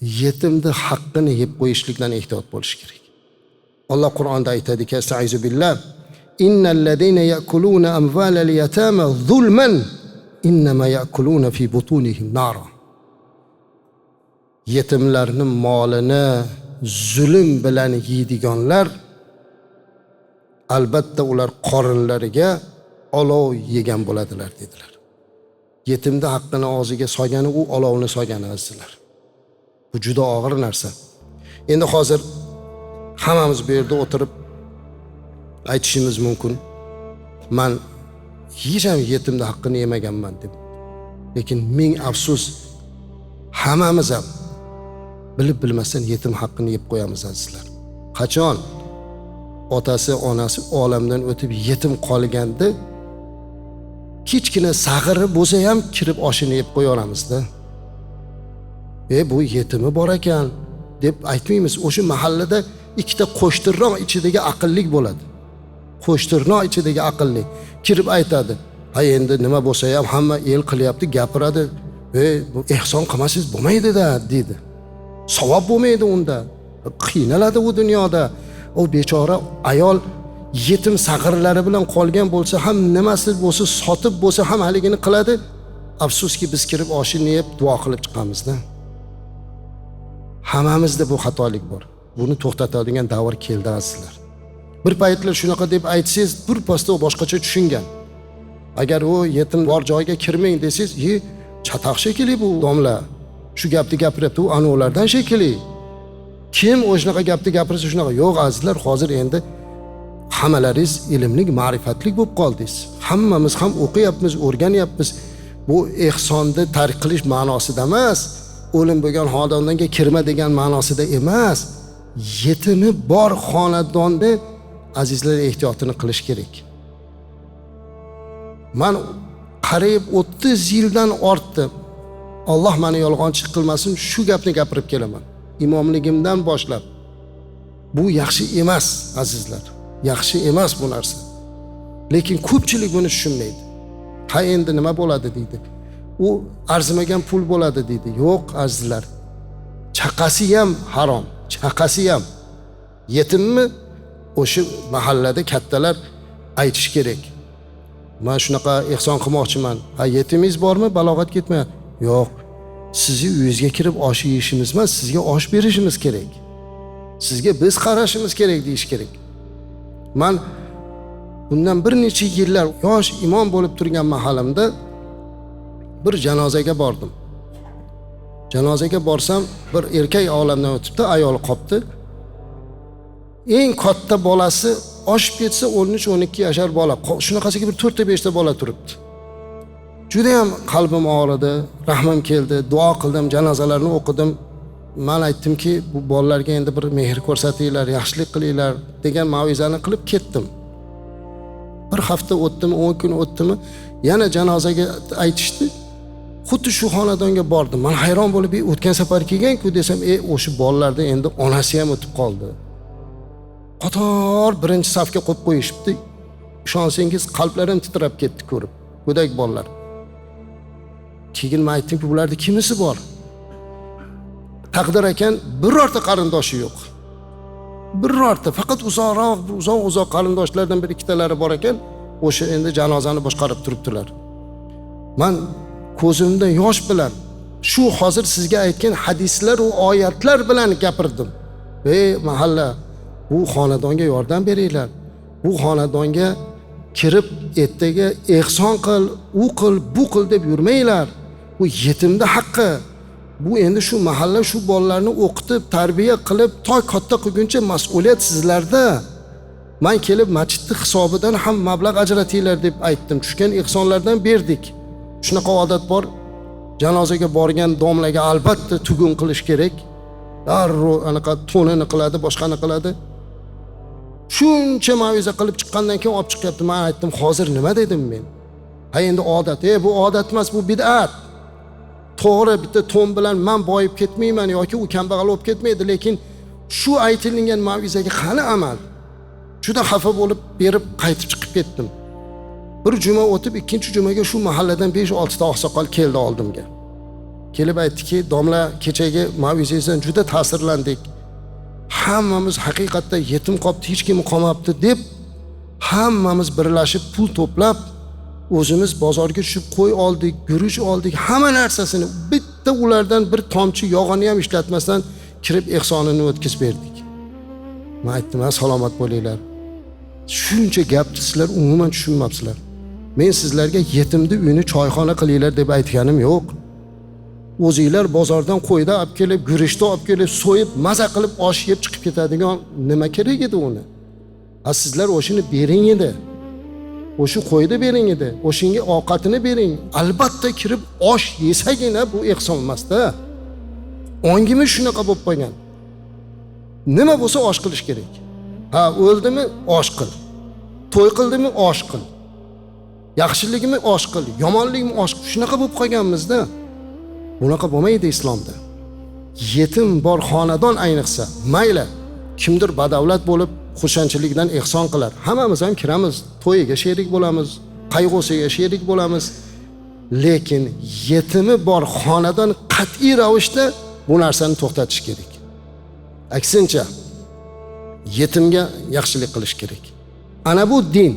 yetimni haqqini yeb qo'yishlikdan ehtiyot bo'lish kerak. Alloh Qur'onda aytadiki, "Estaizu billah, innallazina ya'kuluna amvalal yatama zulman innama ya'kuluna fi butunihim nara." Yetimlarning molini zulm bilan yeydiganlar albatta ular qorinlariga olov yegan bo'ladilar dedilar. Yetimni haqqini og'ziga solgani u olovni solgani azizlar. Bu juda og'ir narsa. Endi hozir hammamiz bu yerda o'tirib aytishimiz mumkin, men hech ham yetimni haqqini yemaganman deb. Lekin ming afsus, hammamiz ham bilib bilmasdan yetim haqqini yeb qo'yamiz azizlar. Qachon otasi, onasi olamdan o'tib yetim qolganda kichkina sag'iri bo'lsa ham kirib oshini yeb qo'yaramizda. Bu yetimi bor ekan deb aytmaymiz. O'sha mahallada ikkita qo'shtirnoq ichidagi aqllik bo'ladi. Qo'shtirnoq ichidagi aqllik kirib aytadi. Ha endi nima bo'lsa ham hamma el qilyapti, gapiradi. Bu ehson qilmasangiz bo'lmaydi-da deydi. Savob bo'lmaydi unda. Qiynaladi u dunyoda. O bechora ayol yetim sag'irlari bilan qolgan bo'lsa ham nimasi bo'lsa sotib bo'lsa ham haligini qiladi. Afsuski biz kirib oshini yeb duo qilib chiqamizda. Hammamizda bu xatolik bor. Buni to'xtatadigan davr keldi azizlar. Bir paytlar shunaqa deb aytsangiz, bir pasda boshqacha tushungan. Agar u yetim bor joyga kirmang desangiz, chataq shekilli bu domla. Shu gapni gapiryapti, u anolardan shekilli. Kim o'shnaqa gapni gapirsa shunaqa? Yo'q azizlar, hozir endi hammalaringiz ilmlik, ma'rifatlik bo'lib qoldingiz. Hammamiz ham o'qiyapmiz, o'rganyapmiz. Bu ehsonni tark qilish ma'nosida emas, o'lim bo'lgan xonadonga kirma degan ma'nosida emas. Yetimi bor xonadonda azizlar ehtiyotini qilish kerak. Men qariyb 30 yildan ortdi. Alloh meni yolg'onchi qilmasin, shu gapni gapirib kelaman. İmomligimdan boshlab. Bu yaxshi emas azizlar. Yaxshi emas bu narsa. Lekin ko'pchilik buni tushunmaydi. Ha endi nima bo'ladi deydi. U arzimagan pul bo'ladi deydi. Yo'q azizlar. Chaqasi ham harom. Chaqasi ham. Yetimmi? O'sha mahallada kattalar aytish kerak. Men shunaqa ehson qilmoqchiman. Ha yetimingiz bormi? Balog'at ketmayapti. Yo'q. Sizni uyingizga kirib osh yeyishimiz emas, sizga osh berishimiz kerak. Sizga biz qarashimiz kerak deyish kerak. Men bundan bir necha yillar yosh imom bo'lib turgan mahallamda bir janozaga bordim. Janozaga borsam, bir erkak olamdan o'tibdi, ayol qopti. Eng katta bolasi oshib ketsa 13-12 yashar bola. Shunaqasiga bir 4-5 ta bola turibdi. Juda ham qalbim og'ridi, rahmim keldi, duo qildim, janozalarni o'qidim. Men aytdimki, bu bolalarga endi bir mehr ko'rsatinglar, yaxshilik qilinglar degan mav'izani qilib ketdim. Bir hafta o'tdimi, 10 kun o'tdimi, yana janozaga aytishdi. Xuddi shu xonadonga bordim. Men hayron bo'lib, o'tgan safar kelgan-ku desam, o'sha bolalarda endi onasi ham o'tib qoldi. Qator birinchi safga qo'yib qo'yishibdi. Ishonsangiz qalblarim titrab ketdi ko'rib. Go'dak bolalar. Keyin men aytdimki, bularda kimisi bor? Taqdir ekan, birorta qarindoshi yo'q. Birorta, faqat uzoq qarindoshlardan bir ikkitalari bor ekan, o'sha endi janozani boshqarib turibdilar. Men ko'zimda yosh bilan shu hozir sizga aytgan hadislar va oyatlar bilan gapirdim. Mahalla, bu xonadonga yordam beringlar. Bu xonadonga kirib ertaga ehson qil, u qil, bu qil deb yurmanglar. Bu yetimning haqqi. Bu endi shu mahalla shu bolalarni o'qitib, tarbiya qilib, toy katta qilguncha mas'uliyat sizlarda. Men kelib masjidning hisobidan ham mablag' ajratinglar deb aytdim. Tushgan ehsonlardan berdik. Shunaqa odat bor. Janozaga borgan domlaga albatta tugun qilish kerak. Darrov anaqa to'nini qiladi, boshqani qiladi. Shuncha ma'viza qilib chiqqandan keyin olib chiqyapti. Men aytdim, hozir nima dedim men? Ha endi odat, bu odat emas, bu bid'at. To'g'ri, bitta to'n bilan men boyib ketmayman yoki u kambag'al bo'lib ketmaydi, lekin shu aytilgan ma'vizaga qani amal? Juda xafa bo'lib berib qaytib chiqib ketdim. Bir juma o'tib, ikkinchi jumaga shu mahalladan 5-6 ta oqsoqol keldi oldimga. kelib aytdiki, domla kechagi mavizingizdan juda ta'sirlandik. Hammamiz haqiqatda yetim qolibdi, hech kim qolmabdi deb hammamiz birlashib pul to'plab o'zimiz bozorga tushib qo'y oldik, guruch oldik, hamma narsasini bitta ulardan bir tomchi yog'ini ham ishlatmasdan kirib ehsonini o'tkazib berdik. Men aytdim, salomat bo'linglar. Shuncha gapni sizlar umuman tushunmabsizlar. Men sizlarga yetimni uyini choyxona qilinglar deb aytganim yo'q. O'zinglar bozordan qo'yda olib kelib, guruchni olib kelib, so'yib, maza qilib osh yeb chiqib ketadigan nima kerak edi uni? Sizlar o'shini bering edi. O'sha qo'yda bering edi. O'shinga ovqatini bering. Albatta kirib osh yesagina bu ehson emas-da. Ongimiz shunaqa bo'lib qolgan. Nima bo'lsa osh qilish kerak. Ha, o'ldimi osh qil. To'y qildimi osh qil. Yaxshiligimi osh qil, yomonligimi osh qil. Shunaqa bo'lib qolganmiz-da. Bunaqa bo'lmaydi islomda. Yetim bor xonadon ayniqsa, mayli kimdir badavlat bo'lib xursandchilikdan ehson qilar. Hammamiz ham kiramiz, to'yiga sherik bo'lamiz, qayg'usiga sherik bo'lamiz. Lekin yetimi bor xonadon qat'iy ravishda bu narsani to'xtatish kerak. Aksincha yetimga yaxshilik qilish kerak. Ana bu din.